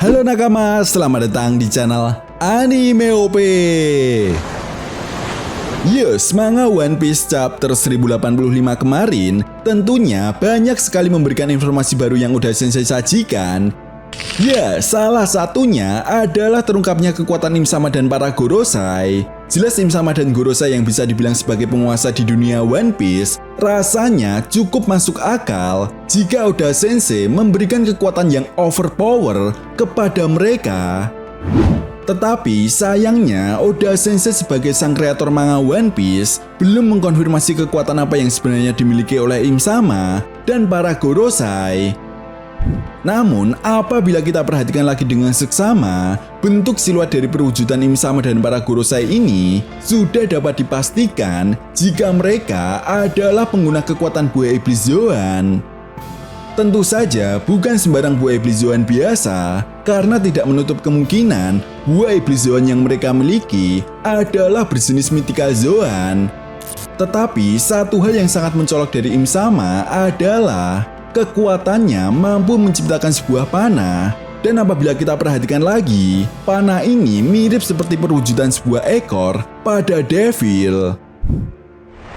Halo nakama, selamat datang di channel Anime OP. Yes, manga One Piece chapter 1085 kemarin tentunya banyak sekali memberikan informasi baru yang udah Sensei sajikan. Ya, salah satunya adalah terungkapnya kekuatan Im-sama dan para Gorosei. Jelas Im-sama dan Gorosei yang bisa dibilang sebagai penguasa di dunia One Piece rasanya cukup masuk akal jika Oda Sensei memberikan kekuatan yang overpower kepada mereka. Tetapi sayangnya Oda Sensei sebagai sang kreator manga One Piece belum mengkonfirmasi kekuatan apa yang sebenarnya dimiliki oleh Im-sama dan para Gorosei. Namun, apabila kita perhatikan lagi dengan seksama, bentuk siluet dari perwujudan Im-sama dan para Gorosei ini sudah dapat dipastikan jika mereka adalah pengguna kekuatan buaya iblis Zoan. Tentu saja bukan sembarang buaya iblis Zoan biasa, karena tidak menutup kemungkinan buaya iblis Zoan yang mereka miliki adalah berjenis mythical Zoan. Tetapi satu hal yang sangat mencolok dari Im-sama adalah kekuatannya mampu menciptakan sebuah panah. Dan apabila kita perhatikan lagi, panah ini mirip seperti perwujudan sebuah ekor pada Devil.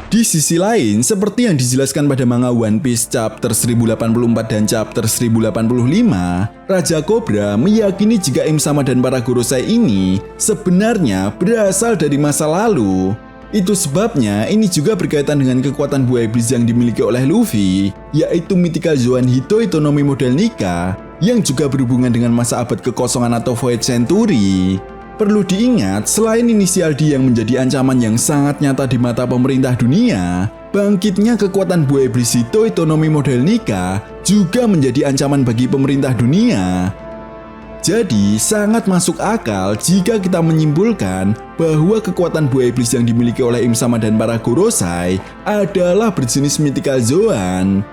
Di sisi lain, seperti yang dijelaskan pada manga One Piece chapter 1084 dan chapter 1085, Raja Cobra meyakini jika Im-sama dan para Gorosei ini sebenarnya berasal dari masa lalu. Itu sebabnya ini juga berkaitan dengan kekuatan buaya iblis yang dimiliki oleh Luffy, yaitu Mythical Zoan Hitoi Tonomi model Nika, yang juga berhubungan dengan masa abad kekosongan atau Void Century. Perlu diingat, selain inisial D yang menjadi ancaman yang sangat nyata di mata pemerintah dunia, bangkitnya kekuatan buaya iblis Hitoi Tonomi model Nika juga menjadi ancaman bagi pemerintah dunia. Jadi, sangat masuk akal jika kita menyimpulkan bahwa kekuatan buaya iblis yang dimiliki oleh Im-sama dan para Gorosei adalah berjenis mythical Zoan.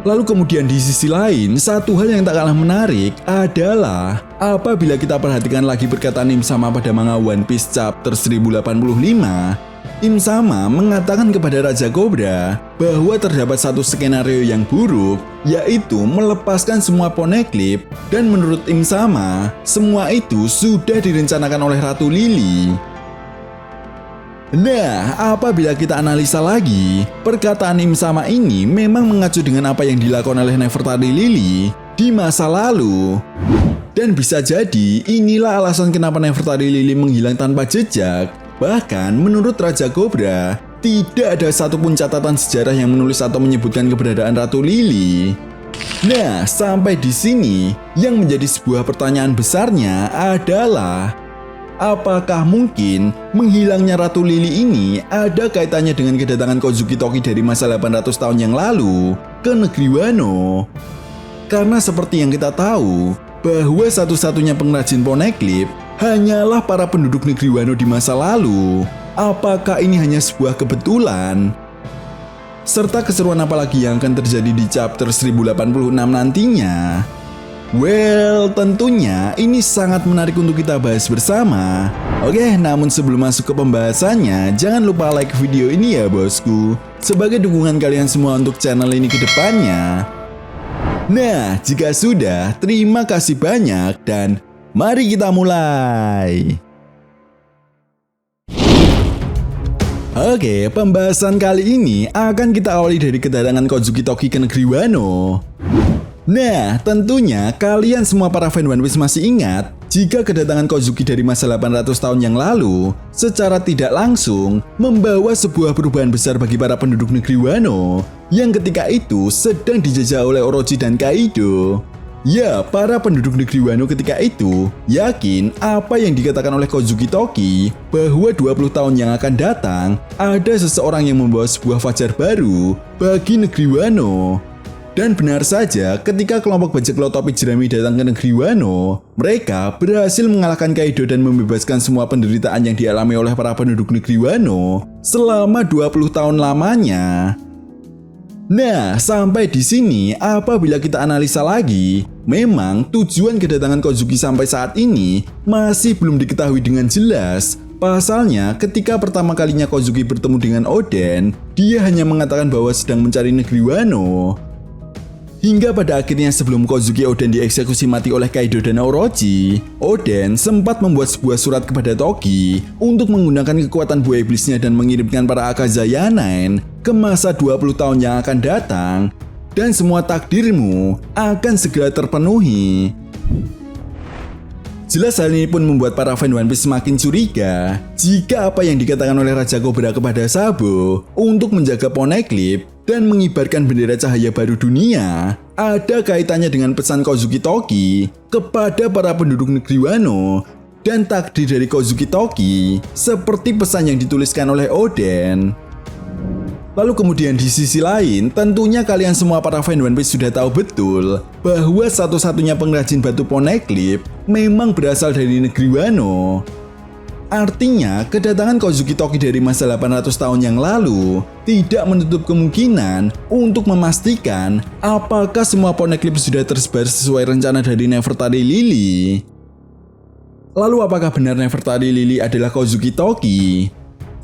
Lalu kemudian di sisi lain, satu hal yang tak kalah menarik adalah apabila kita perhatikan lagi perkataan Im-sama pada manga One Piece chapter 1085, Im-sama mengatakan kepada Raja Cobra bahwa terdapat satu skenario yang buruk, yaitu melepaskan semua Poneglyph, dan menurut Im-sama, semua itu sudah direncanakan oleh Ratu Lily. Nah, apabila kita analisa lagi, perkataan Im-sama ini memang mengacu dengan apa yang dilakukan oleh Nefertari Lily di masa lalu. Dan bisa jadi inilah alasan kenapa Nefertari Lily menghilang tanpa jejak. Bahkan menurut Raja Cobra, tidak ada satupun catatan sejarah yang menulis atau menyebutkan keberadaan Ratu Lily. Nah, sampai di sini, yang menjadi sebuah pertanyaan besarnya adalah, apakah mungkin menghilangnya Ratu Lily ini ada kaitannya dengan kedatangan Kozuki Toki dari masa 800 tahun yang lalu ke negeri Wano? Karena seperti yang kita tahu, bahwa satu-satunya pengrajin Poneglyph hanyalah para penduduk negeri Wano di masa lalu. Apakah ini hanya sebuah kebetulan? Serta keseruan apa lagi yang akan terjadi di chapter 1086 nantinya? Well, tentunya ini sangat menarik untuk kita bahas bersama. Oke, namun sebelum masuk ke pembahasannya, jangan lupa like video ini ya bosku, sebagai dukungan kalian semua untuk channel ini ke depannya. Nah, jika sudah, terima kasih banyak dan mari kita mulai. Oke, pembahasan kali ini akan kita awali dari kedatangan Kozuki Toki ke negeri Wano. Nah, tentunya kalian semua para fan One Piece masih ingat jika kedatangan Kozuki dari masa 800 tahun yang lalu secara tidak langsung membawa sebuah perubahan besar bagi para penduduk negeri Wano yang ketika itu sedang dijajah oleh Orochi dan Kaido. Ya, para penduduk negeri Wano ketika itu yakin apa yang dikatakan oleh Kozuki Toki bahwa 20 tahun yang akan datang ada seseorang yang membawa sebuah fajar baru bagi negeri Wano. Dan benar saja, ketika kelompok bajak laut topi jerami datang ke negeri Wano, mereka berhasil mengalahkan Kaido dan membebaskan semua penderitaan yang dialami oleh para penduduk negeri Wano selama 20 tahun lamanya. Nah, sampai di sini apabila kita analisa lagi, memang tujuan kedatangan Kozuki sampai saat ini masih belum diketahui dengan jelas. Pasalnya, ketika pertama kalinya Kozuki bertemu dengan Oden, dia hanya mengatakan bahwa sedang mencari negeri Wano. Hingga pada akhirnya sebelum Kozuki Oden dieksekusi mati oleh Kaido dan Orochi, Oden sempat membuat sebuah surat kepada Toki untuk menggunakan kekuatan buah iblisnya dan mengirimkan para Akazaya Nine ke masa 20 tahun yang akan datang, dan semua takdirmu akan segera terpenuhi. Jelas hal ini pun membuat para fan One Piece semakin curiga jika apa yang dikatakan oleh Raja Cobra kepada Sabo untuk menjaga Poneglyph dan mengibarkan bendera cahaya baru dunia ada kaitannya dengan pesan Kozuki Toki kepada para penduduk negeri Wano dan takdir dari Kozuki Toki seperti pesan yang dituliskan oleh Oden. Lalu kemudian di sisi lain, tentunya kalian semua para fan One Piece sudah tahu betul bahwa satu-satunya pengrajin batu Poneglyph memang berasal dari negeri Wano. Artinya, kedatangan Kozuki Toki dari masa 800 tahun yang lalu tidak menutup kemungkinan untuk memastikan apakah semua Poneglyph sudah tersebar sesuai rencana dari Nefertari Lily. Lalu apakah benar Nefertari Lily adalah Kozuki Toki?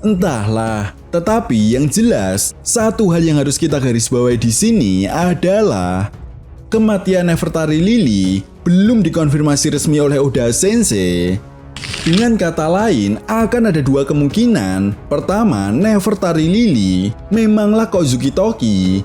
Entahlah, tetapi yang jelas, satu hal yang harus kita garis bawahi di sini adalah kematian Nefertari Lily belum dikonfirmasi resmi oleh Oda Sensei. Dengan kata lain, akan ada dua kemungkinan. Pertama, Nefertari Lily memanglah Kozuki Toki.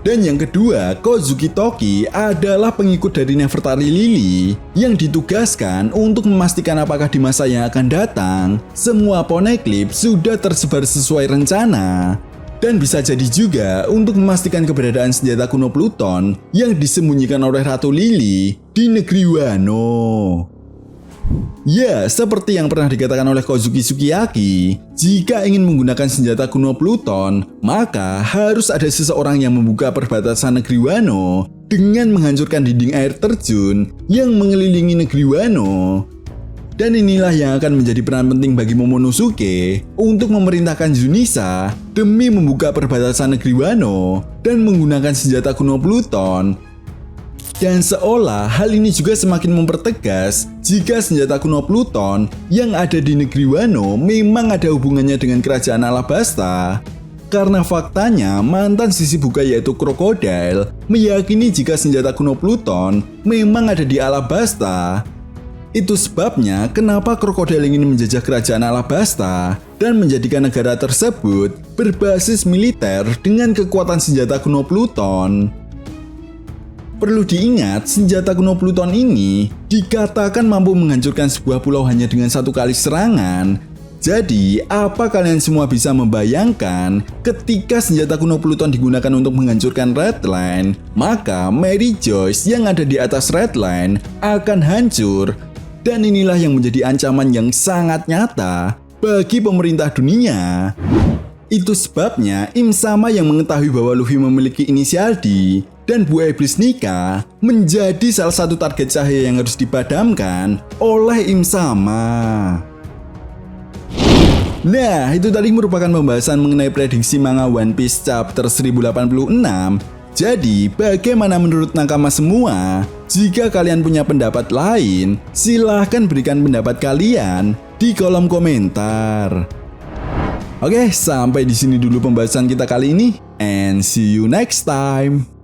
Dan yang kedua, Kozuki Toki adalah pengikut dari Nefertari Lily yang ditugaskan untuk memastikan apakah di masa yang akan datang semua Poneglyph sudah tersebar sesuai rencana. Dan bisa jadi juga untuk memastikan keberadaan senjata kuno Pluton yang disembunyikan oleh Ratu Lily di negeri Wano. Ya, seperti yang pernah dikatakan oleh Kozuki Sukiyaki, jika ingin menggunakan senjata kuno Pluton, maka harus ada seseorang yang membuka perbatasan negeri Wano dengan menghancurkan dinding air terjun yang mengelilingi negeri Wano. Dan inilah yang akan menjadi peran penting bagi Momonosuke untuk memerintahkan Junisa demi membuka perbatasan negeri Wano dan menggunakan senjata kuno Pluton. Dan seolah hal ini juga semakin mempertegas jika senjata kuno Pluton yang ada di negeri Wano memang ada hubungannya dengan kerajaan Alabasta. Karena faktanya mantan sisi buka yaitu Crocodile meyakini jika senjata kuno Pluton memang ada di Alabasta. Itu sebabnya kenapa Crocodile ingin menjajah kerajaan Alabasta dan menjadikan negara tersebut berbasis militer dengan kekuatan senjata kuno Pluton. Perlu diingat, senjata kuno Pluton ini dikatakan mampu menghancurkan sebuah pulau hanya dengan satu kali serangan. Jadi, apa kalian semua bisa membayangkan ketika senjata kuno Pluton digunakan untuk menghancurkan Red Line, maka Mary Joyce yang ada di atas Red Line akan hancur. Dan inilah yang menjadi ancaman yang sangat nyata bagi pemerintah dunia. Itu sebabnya Im Sama yang mengetahui bahwa Luffy memiliki inisial D dan buah iblis Nika menjadi salah satu target cahaya yang harus dipadamkan oleh Im Sama. Nah, itu tadi merupakan pembahasan mengenai prediksi manga One Piece chapter 1086. Jadi, bagaimana menurut nakama semua? Jika kalian punya pendapat lain, silahkan berikan pendapat kalian di kolom komentar. Oke, sampai di sini dulu pembahasan kita kali ini, and see you next time.